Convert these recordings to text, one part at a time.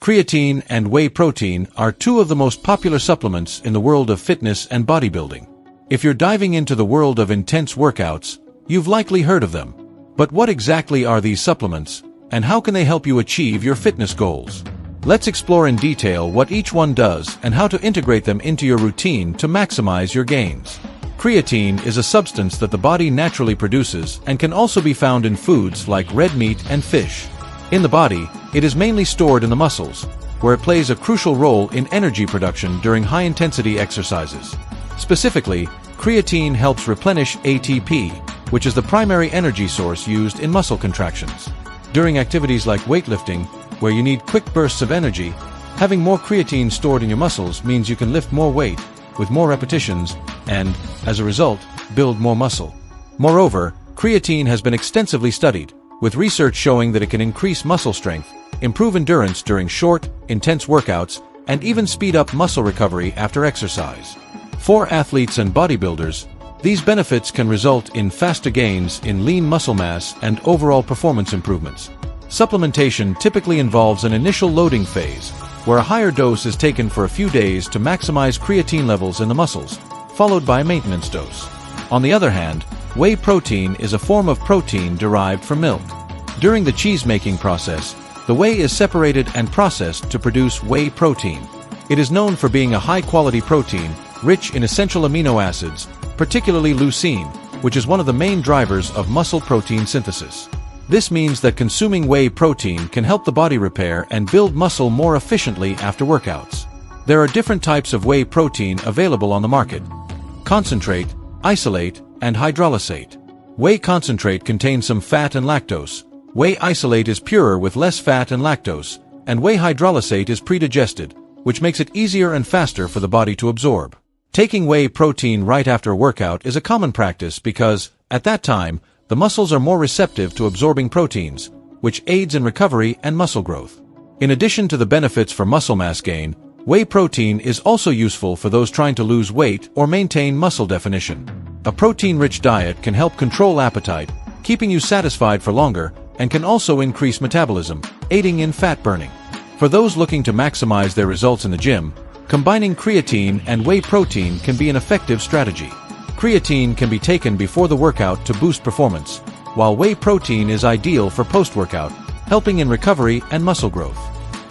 Creatine and whey protein are two of the most popular supplements in the world of fitness and bodybuilding. If you're diving into the world of intense workouts, you've likely heard of them. But what exactly are these supplements, and how can they help you achieve your fitness goals? Let's explore in detail what each one does and how to integrate them into your routine to maximize your gains. Creatine is a substance that the body naturally produces and can also be found in foods like red meat and fish. In the body, it is mainly stored in the muscles, where it plays a crucial role in energy production during high-intensity exercises. Specifically, creatine helps replenish ATP, which is the primary energy source used in muscle contractions. During activities like weightlifting, where you need quick bursts of energy, having more creatine stored in your muscles means you can lift more weight, with more repetitions, and, as a result, build more muscle. Moreover, creatine has been extensively studied, with research showing that it can increase muscle strength, improve endurance during short, intense workouts, and even speed up muscle recovery after exercise. For athletes and bodybuilders, these benefits can result in faster gains in lean muscle mass and overall performance improvements. Supplementation typically involves an initial loading phase, where a higher dose is taken for a few days to maximize creatine levels in the muscles, followed by a maintenance dose. On the other hand, whey protein is a form of protein derived from milk. During the cheese-making process, the whey is separated and processed to produce whey protein. It is known for being a high-quality protein, rich in essential amino acids, particularly leucine, which is one of the main drivers of muscle protein synthesis. This means that consuming whey protein can help the body repair and build muscle more efficiently after workouts. There are different types of whey protein available on the market: concentrate, isolate, and hydrolysate. Whey concentrate contains some fat and lactose. Whey isolate is purer with less fat and lactose, and whey hydrolysate is pre-digested, which makes it easier and faster for the body to absorb. Taking whey protein right after a workout is a common practice because, at that time, the muscles are more receptive to absorbing proteins, which aids in recovery and muscle growth. In addition to the benefits for muscle mass gain, whey protein is also useful for those trying to lose weight or maintain muscle definition. A protein-rich diet can help control appetite, keeping you satisfied for longer, and can also increase metabolism, aiding in fat burning. For those looking to maximize their results in the gym, combining creatine and whey protein can be an effective strategy. Creatine can be taken before the workout to boost performance, while whey protein is ideal for post-workout, helping in recovery and muscle growth.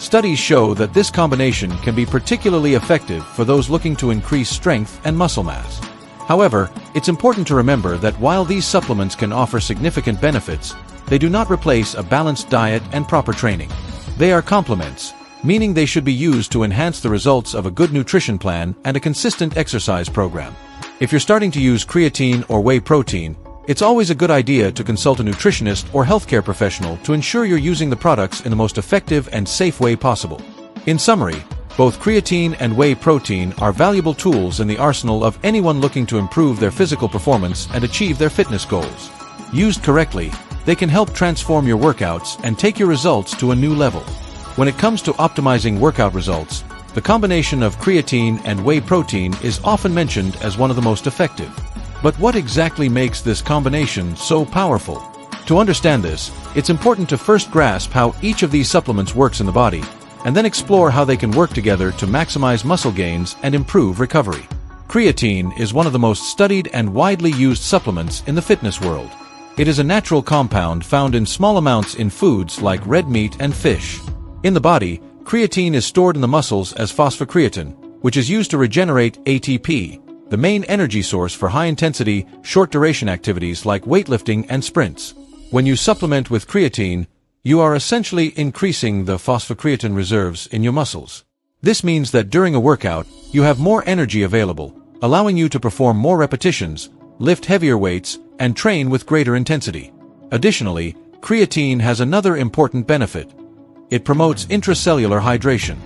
Studies show that this combination can be particularly effective for those looking to increase strength and muscle mass. However, it's important to remember that while these supplements can offer significant benefits, they do not replace a balanced diet and proper training. They are complements, meaning they should be used to enhance the results of a good nutrition plan and a consistent exercise program. If you're starting to use creatine or whey protein, it's always a good idea to consult a nutritionist or healthcare professional to ensure you're using the products in the most effective and safe way possible. In summary, both creatine and whey protein are valuable tools in the arsenal of anyone looking to improve their physical performance and achieve their fitness goals. Used correctly, they can help transform your workouts and take your results to a new level. When it comes to optimizing workout results, the combination of creatine and whey protein is often mentioned as one of the most effective. But what exactly makes this combination so powerful? To understand this, it's important to first grasp how each of these supplements works in the body, and then explore how they can work together to maximize muscle gains and improve recovery. Creatine is one of the most studied and widely used supplements in the fitness world. It is a natural compound found in small amounts in foods like red meat and fish. In the body, creatine is stored in the muscles as phosphocreatine, which is used to regenerate ATP, the main energy source for high-intensity, short-duration activities like weightlifting and sprints. When you supplement with creatine, you are essentially increasing the phosphocreatine reserves in your muscles. This means that during a workout, you have more energy available, allowing you to perform more repetitions, lift heavier weights, and train with greater intensity. Additionally, creatine has another important benefit. It promotes intracellular hydration.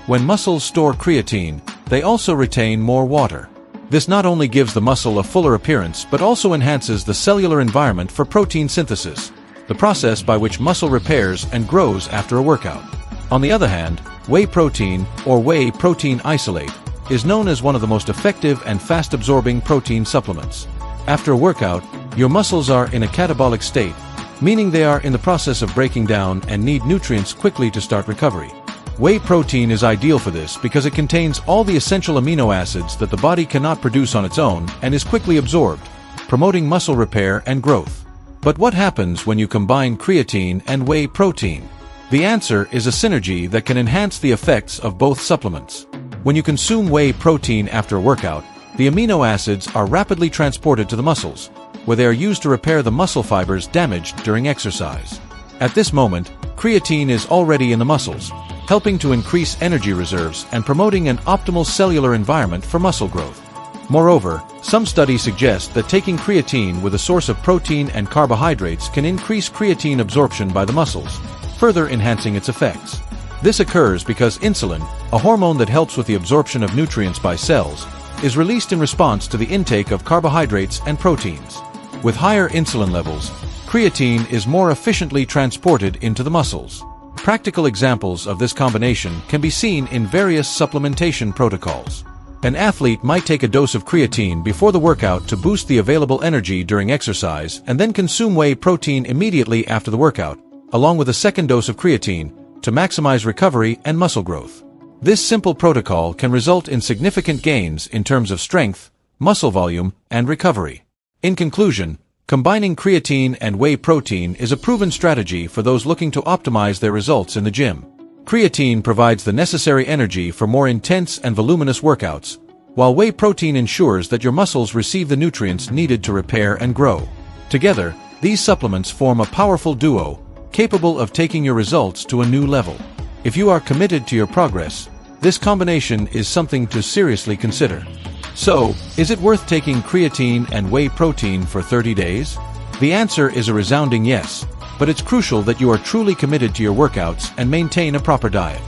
When muscles store creatine, they also retain more water. This not only gives the muscle a fuller appearance but also enhances the cellular environment for protein synthesis, the process by which muscle repairs and grows after a workout. On the other hand, whey protein, or whey protein isolate, is known as one of the most effective and fast-absorbing protein supplements. After a workout, your muscles are in a catabolic state, meaning they are in the process of breaking down and need nutrients quickly to start recovery. Whey protein is ideal for this because it contains all the essential amino acids that the body cannot produce on its own and is quickly absorbed, promoting muscle repair and growth. But what happens when you combine creatine and whey protein? The answer is a synergy that can enhance the effects of both supplements. When you consume whey protein after a workout, the amino acids are rapidly transported to the muscles, where they are used to repair the muscle fibers damaged during exercise. At this moment, creatine is already in the muscles, helping to increase energy reserves and promoting an optimal cellular environment for muscle growth. Moreover, some studies suggest that taking creatine with a source of protein and carbohydrates can increase creatine absorption by the muscles, further enhancing its effects. This occurs because insulin, a hormone that helps with the absorption of nutrients by cells, is released in response to the intake of carbohydrates and proteins. With higher insulin levels, creatine is more efficiently transported into the muscles. Practical examples of this combination can be seen in various supplementation protocols. An athlete might take a dose of creatine before the workout to boost the available energy during exercise and then consume whey protein immediately after the workout, along with a second dose of creatine, to maximize recovery and muscle growth. This simple protocol can result in significant gains in terms of strength, muscle volume, and recovery. In conclusion, combining creatine and whey protein is a proven strategy for those looking to optimize their results in the gym. Creatine provides the necessary energy for more intense and voluminous workouts, while whey protein ensures that your muscles receive the nutrients needed to repair and grow. Together, these supplements form a powerful duo, capable of taking your results to a new level. If you are committed to your progress, this combination is something to seriously consider. So, is it worth taking creatine and whey protein for 30 days? The answer is a resounding yes, but it's crucial that you are truly committed to your workouts and maintain a proper diet.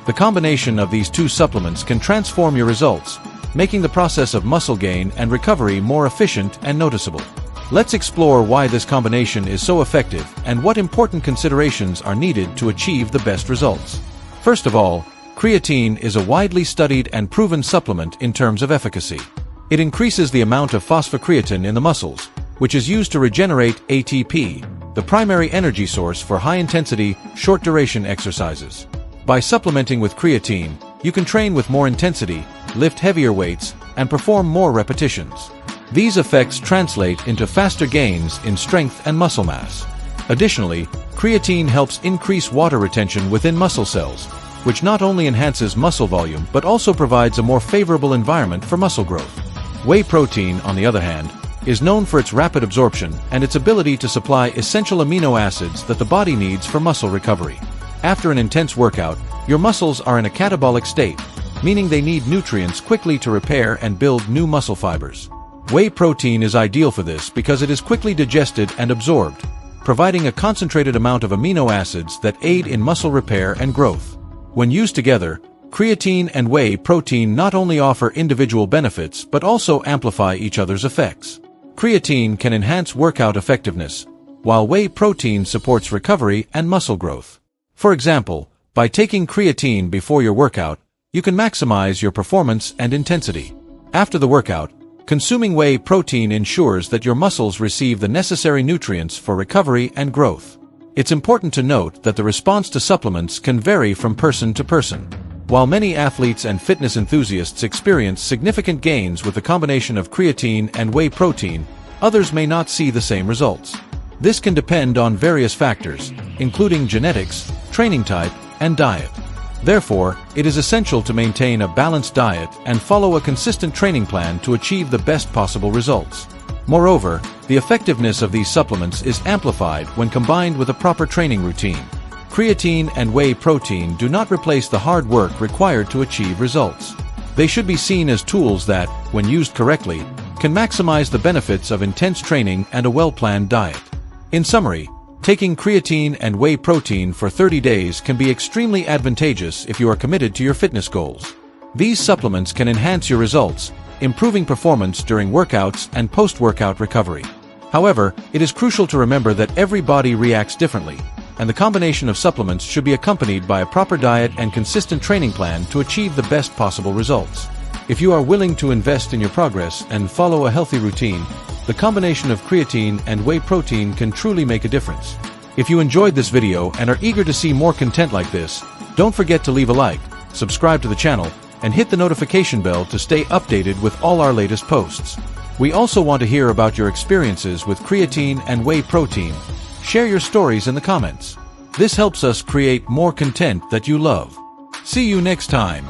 The combination of these two supplements can transform your results, making the process of muscle gain and recovery more efficient and noticeable. Let's explore why this combination is so effective and what important considerations are needed to achieve the best results. First of all, creatine is a widely studied and proven supplement in terms of efficacy. It increases the amount of phosphocreatine in the muscles, which is used to regenerate ATP, the primary energy source for high-intensity, short-duration exercises. By supplementing with creatine, you can train with more intensity, lift heavier weights, and perform more repetitions. These effects translate into faster gains in strength and muscle mass. Additionally, creatine helps increase water retention within muscle cells, which not only enhances muscle volume but also provides a more favorable environment for muscle growth. Whey protein, on the other hand, is known for its rapid absorption and its ability to supply essential amino acids that the body needs for muscle recovery. After an intense workout, your muscles are in a catabolic state, meaning they need nutrients quickly to repair and build new muscle fibers. Whey protein is ideal for this because it is quickly digested and absorbed, providing a concentrated amount of amino acids that aid in muscle repair and growth. When used together, creatine and whey protein not only offer individual benefits but also amplify each other's effects. Creatine can enhance workout effectiveness, while whey protein supports recovery and muscle growth. For example, by taking creatine before your workout, you can maximize your performance and intensity. After the workout, consuming whey protein ensures that your muscles receive the necessary nutrients for recovery and growth. It's important to note that the response to supplements can vary from person to person. While many athletes and fitness enthusiasts experience significant gains with the combination of creatine and whey protein, others may not see the same results. This can depend on various factors, including genetics, training type, and diet. Therefore, it is essential to maintain a balanced diet and follow a consistent training plan to achieve the best possible results. Moreover, the effectiveness of these supplements is amplified when combined with a proper training routine. Creatine and whey protein do not replace the hard work required to achieve results. They should be seen as tools that, when used correctly, can maximize the benefits of intense training and a well-planned diet. In summary, taking creatine and whey protein for 30 days can be extremely advantageous if you are committed to your fitness goals. These supplements can enhance your results, improving performance during workouts and post-workout recovery. However, it is crucial to remember that every body reacts differently, and the combination of supplements should be accompanied by a proper diet and consistent training plan to achieve the best possible results. If you are willing to invest in your progress and follow a healthy routine, the combination of creatine and whey protein can truly make a difference. If you enjoyed this video and are eager to see more content like this, Don't forget to leave a like, subscribe to the channel, and hit the notification bell to stay updated with all our latest posts. We also want to hear about your experiences with creatine and whey protein. Share your stories in the comments. This helps us create more content that you love. See you next time.